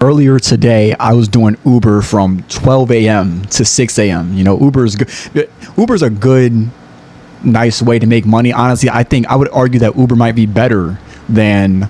Earlier today, I was doing Uber from 12 a.m. to 6 a.m. You know, Uber's good. Uber's a good, nice way to make money. Honestly, I would argue that Uber might be better than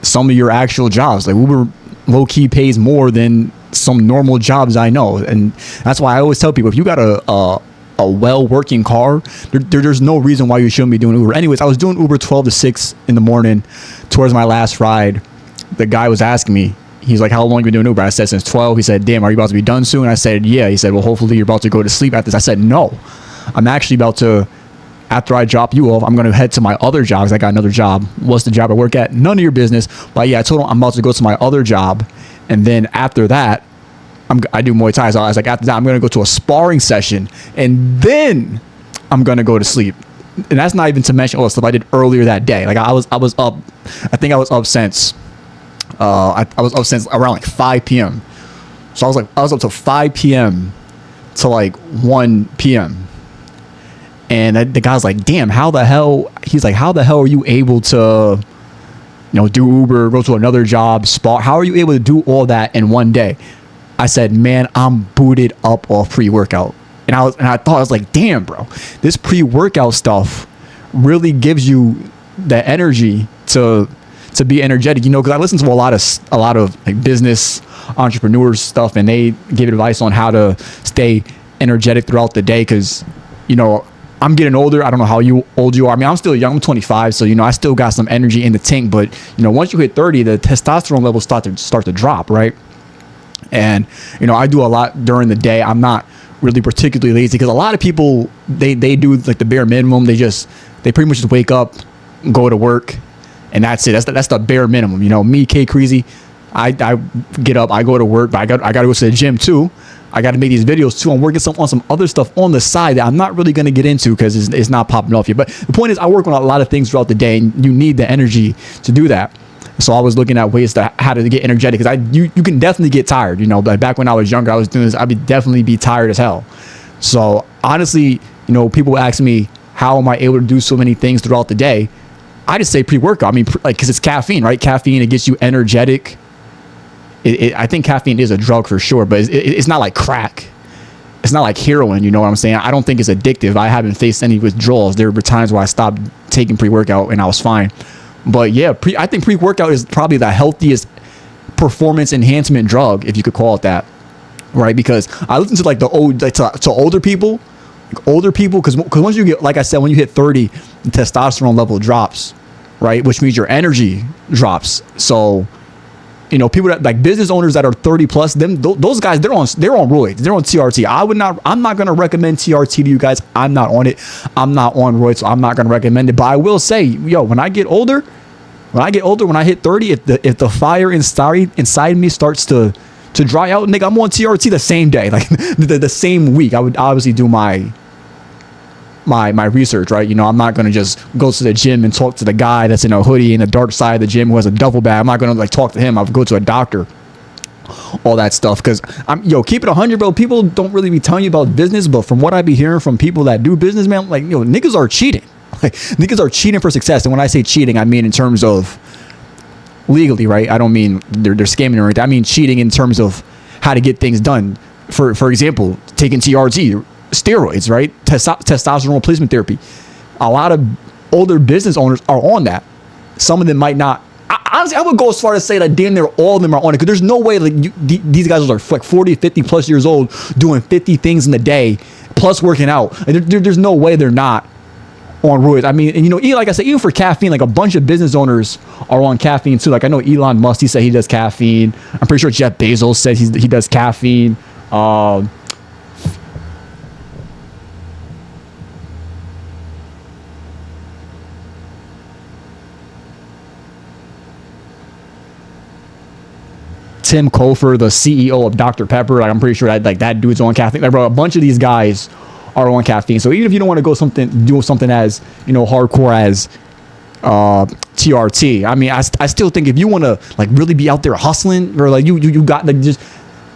some of your actual jobs. Like Uber low key pays more than some normal jobs I know, and that's why I always tell people if you got a well working car, there's no reason why you shouldn't be doing Uber. Anyways, I was doing Uber 12 to 6 in the morning towards my last ride. The guy was asking me. He's like, how long have you been doing Uber? I said, since 12. He said, damn, are you about to be done soon? I said, yeah. He said, well, hopefully you're about to go to sleep after this. I said, no, I'm actually about to, after I drop you off, I'm going to head to my other job because I got another job. What's the job I work at? None of your business. But yeah, I told him I'm about to go to my other job. And then after that, I do Muay Thai. So I was like, after that, I'm going to go to a sparring session. And then I'm going to go to sleep. And that's not even to mention all the stuff I did earlier that day. Like I was up, I think I was up since, I was up since around like 5 p.m. So I was up till 5 p.m. to like 1 p.m. And the guy's like, damn, he's like, how the hell are you able to, do Uber, go to another job, spot? How are you able to do all that in one day? I said, man, I'm booted up off pre-workout. And I thought, I was like, damn, bro, this pre-workout stuff really gives you the energy to be energetic, because I listen to a lot of like business entrepreneurs stuff, and they give advice on how to stay energetic throughout the day. Because, I'm getting older. I don't know how old you are. I mean, I'm still young. I'm 25. So, I still got some energy in the tank. But, once you hit 30, the testosterone levels start to drop, right? And, I do a lot during the day. I'm not really particularly lazy because a lot of people, they do like the bare minimum. They pretty much just wake up, go to work, and that's it. That's the bare minimum. Me, Kreezy, I get up, I go to work, but I got to go to the gym too. I got to make these videos too. I'm working on some other stuff on the side that I'm not really going to get into because it's not popping off yet. But the point is, I work on a lot of things throughout the day, and you need the energy to do that. So I was looking at ways to how to get energetic because you can definitely get tired. Like back when I was younger, I was doing this. I'd definitely be tired as hell. So honestly, people ask me, how am I able to do so many things throughout the day? I just say pre-workout. I mean, because it's caffeine, right? Caffeine, it gets you energetic. I think caffeine is a drug for sure, but it's not like crack. It's not like heroin, you know what I'm saying? I don't think it's addictive. I haven't faced any withdrawals. There were times where I stopped taking pre-workout and I was fine. But yeah, I think pre-workout is probably the healthiest performance enhancement drug, if you could call it that, right? Because I listen to like to older people, because once you get, like I said, when you hit 30, the testosterone level drops, right? Which means your energy drops. So, people that like business owners that are 30 plus, those guys, they're on roids, they're on TRT. I'm not going to recommend TRT to you guys. I'm not on it. I'm not on roids, so I'm not going to recommend it. But I will say, when I get older, when I hit 30, if the fire inside me starts to dry out, nigga, I'm on TRT the same day, like the same week. I would obviously do my research, right? I'm not going to just go to the gym and talk to the guy that's in a hoodie in the dark side of the gym who has a duffel bag. I'm not going to like talk to him. I'll go to a doctor, all that stuff. Because keep it 100, bro. People don't really be telling you about business, but from what I be hearing from people that do business, man, like, niggas are cheating. Like, niggas are cheating for success. And when I say cheating, I mean in terms of legally, right? I don't mean they're scamming or anything. I mean cheating in terms of how to get things done. For example, taking TRT, steroids, right? Testosterone replacement therapy. A lot of older business owners are on that. Some of them might not. Honestly, I would go as far as say that damn near all of them are on it, because there's no way like these guys are like 40, 50 plus years old doing 50 things in a day plus working out. And there's no way they're not on roids. I mean, and like I said, even for caffeine, like a bunch of business owners are on caffeine too. Like I know Elon Musk, he said he does caffeine. I'm pretty sure Jeff Bezos said he does caffeine. Tim Cofer, the CEO of Dr. Pepper, like I'm pretty sure that dude's on caffeine. Like, bro, a bunch of these guys are on caffeine. So even if you don't want to do something as hardcore as TRT, I mean, I still think if you want to like really be out there hustling, or like you got like just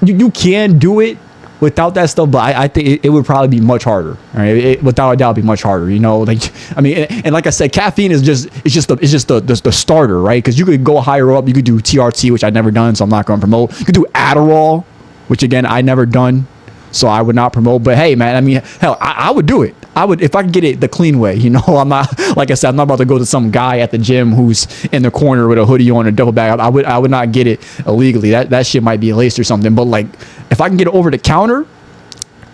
you can do it. without that stuff, but I think it would probably be much harder. Right? Without a doubt, be much harder. You know, like I mean, and like I said, caffeine is just the starter, right? Because you could go higher up. You could do TRT, which I've never done, so I'm not going to promote. You could do Adderall, which again I never done, so I would not promote. But hey, man, I mean, hell, I would do it. I would if I could get it the clean way. You know, I'm not like I said, I'm not about to go to some guy at the gym who's in the corner with a hoodie on, a double bag. I would not get it illegally. That shit might be laced or something. But like, if I can get it over the counter,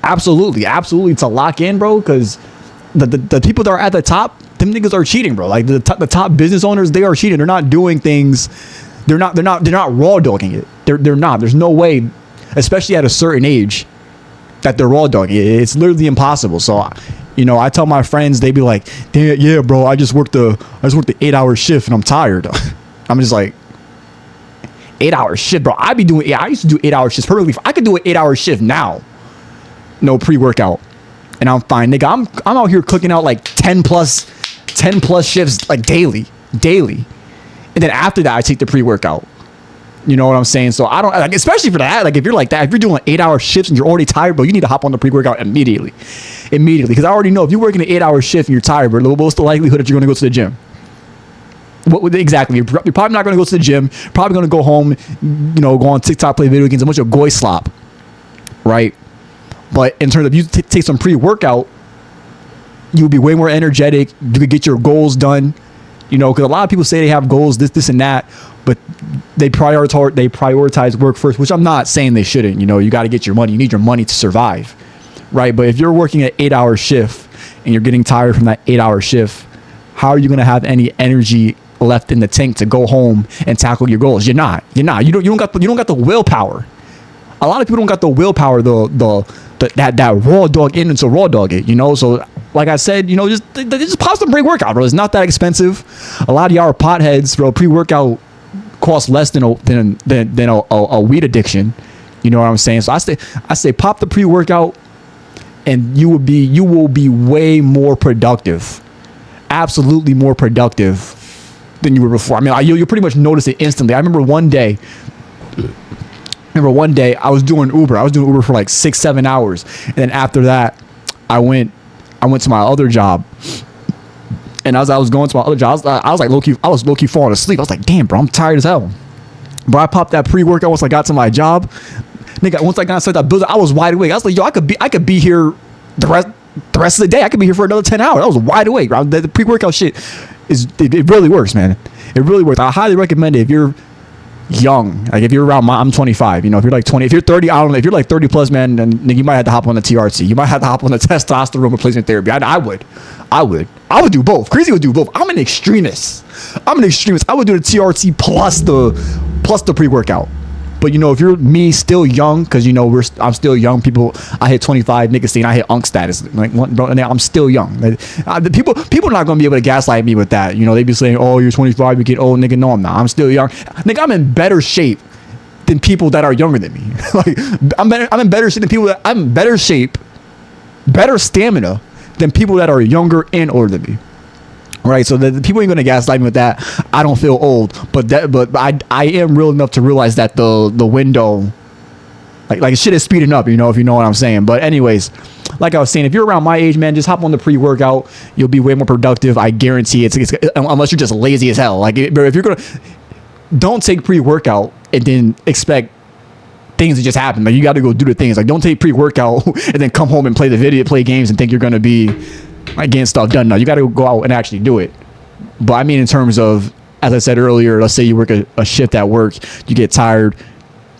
absolutely to lock in, bro. Because the people that are at the top, them niggas are cheating, bro. Like the top business owners, they are cheating. They're not doing things. They're not raw dogging it. They're not. There's no way, especially at a certain age, that they're raw dogging it. It's literally impossible. So, you know, I tell my friends, they be like, "Damn, yeah, bro, I just worked the 8-hour shift and I'm tired." I'm just like, 8-hour shift, bro. I used to do 8-hour shifts perfectly. I could do an 8-hour shift now, no pre-workout, and I'm fine, nigga. I'm out here cooking out like 10 plus shifts like daily, and then after that I take the pre-workout. You know what I'm saying? So I don't like, especially for that. Like if you're like that, if you're doing 8-hour shifts and you're already tired, bro, you need to hop on the pre-workout immediately. Because I already know if you're working an 8-hour shift and you're tired, bro, what's the likelihood that you're going to go to the gym? Exactly. You're probably not going to go to the gym. Probably going to go home, you know, go on TikTok, play video games, a bunch of goy slop, right? But in terms of you take some pre-workout, you'll be way more energetic. You could get your goals done. You know, because a lot of people say they have goals, this and that, but they prioritize work first, which I'm not saying they shouldn't. You know, you got to get your money. You need your money to survive, right? But if you're working an 8-hour shift and you're getting tired from that 8-hour shift, how are you going to have any energy left in the tank to go home and tackle your goals? You're not. You don't got the willpower. A lot of people don't got the willpower, that raw dog in into raw dog it, you know? So like I said, you know, just pop some pre-workout, bro. It's not that expensive. A lot of y'all are potheads, bro. Pre-workout costs less than a weed addiction. You know what I'm saying? So I say pop the pre-workout and you will be way more productive. Absolutely more productive than you were before. I mean, you'll pretty much notice it instantly. I remember one day I was doing Uber. I was doing Uber for like 6-7 hours. And then after that, I went to my other job. And as I was going to my other job, I was low-key falling asleep. I was like, damn, bro, I'm tired as hell. Bro, I popped that pre-workout once I got to my job. Nigga, once I got inside that building, I was wide awake. I was like, yo, I could be here the rest of the day. I could be here for another 10 hours. I was wide awake, bro. The pre-workout shit it really works, man. It really works. I highly recommend it if you're young. Like if you're around I'm 25, you know, if you're like 20, if you're 30, I don't know, if you're like 30 plus, man, then you might have to hop on the TRT. You might have to hop on the testosterone replacement therapy. I would do both. Kreezy would do both. I'm an extremist. I would do the TRT plus the pre-workout. But you know, if you're me, still young, because you know I'm still young. People, I hit 25, niggas saying I hit unk status. Like, bro, I'm still young. Like, people are not gonna be able to gaslight me with that. You know, they be saying, "Oh, you're 25, you get old, nigga." No, I'm not. I'm still young. Nigga, I'm in better shape than people that are younger than me. Like, I'm in better shape than people that I'm in better shape, better stamina than people that are younger and older than me. Right, so the people ain't gonna gaslight me with that. I don't feel old, but I am real enough to realize that the window, like shit is speeding up. You know, if you know what I'm saying. But anyways, like I was saying, if you're around my age, man, just hop on the pre-workout. You'll be way more productive. I guarantee it's unless you're just lazy as hell. Like, if you're gonna, don't take pre-workout and then expect things to just happen. Like, you got to go do the things. Like, don't take pre-workout and then come home and play games and think you're gonna be like getting stuff done. No, you got to go out and actually do it. But I mean, in terms of, as I said earlier, let's say you work a shift at work, you get tired,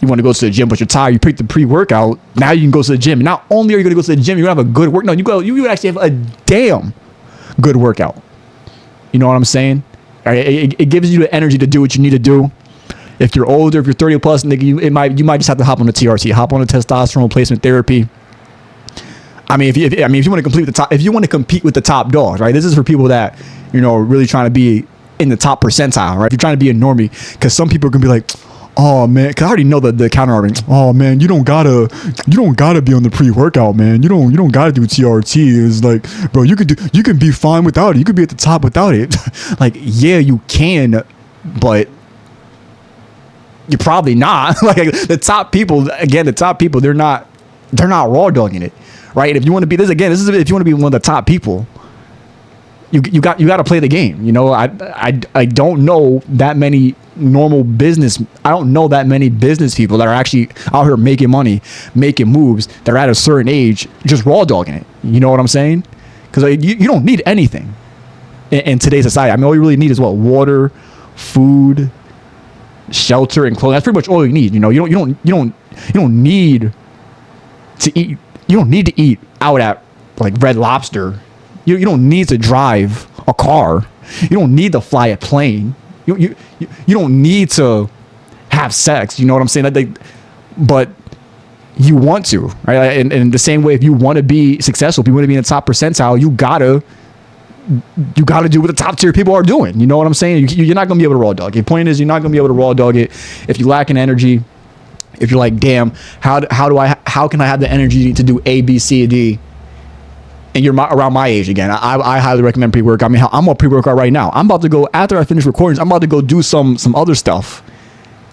you want to go to the gym, but you're tired, you pick the pre-workout, now you can go to the gym. Not only are you going to go to the gym, you're going to have a good work. No, you actually have a damn good workout. You know what I'm saying? It gives you the energy to do what you need to do. If you're older, if you're 30 plus, nigga, you might just have to hop on the TRT, hop on the testosterone replacement therapy. I mean, if you want to compete with the top dogs, right? This is for people that, you know, are really trying to be in the top percentile, right? If you're trying to be a normie, because some people are gonna be like, oh man, because I already know the counter argument. Oh man, you don't gotta be on the pre-workout, man. You don't gotta do TRT. It's like, bro, you can be fine without it. You could be at the top without it. Like, yeah, you can, but you're probably not. Like, the top people, they're not they're not raw dogging it, right? If you want to be this again, this is if you want to be one of the top people, you got to play the game. You know, I don't know that many normal business. I don't know that many business people that are actually out here making money, making moves. They're at a certain age, just raw dogging it. You know what I'm saying? Because you don't need anything in today's society. I mean, all you really need is what? Water, food, shelter, and clothing. That's pretty much all you need. You know, you don't need to eat. You don't need to eat out at like Red Lobster. You don't need to drive a car. You don't need to fly a plane. You don't need to have sex. You know what I'm saying? But you want to, right? And in the same way, if you want to be successful, if you want to be in the top percentile, you gotta do what the top tier people are doing. You know what I'm saying? You're not gonna be able to raw dog. Your point is, you're not gonna be able to raw dog it if you lack in energy. If you're like, damn, how can I have the energy to do A, B, C, and D? And you're around my age again, I highly recommend pre-workout. I mean, I'm on pre-workout right now. I'm about to go, after I finish recordings, I'm about to go do some other stuff.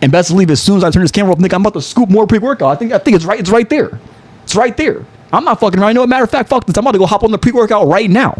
And best believe, as soon as I turn this camera off, Nick, I'm about to scoop more pre-workout. I think it's right there. It's right there. I'm not fucking around. You know what? Matter of fact, fuck this. I'm about to go hop on the pre-workout right now.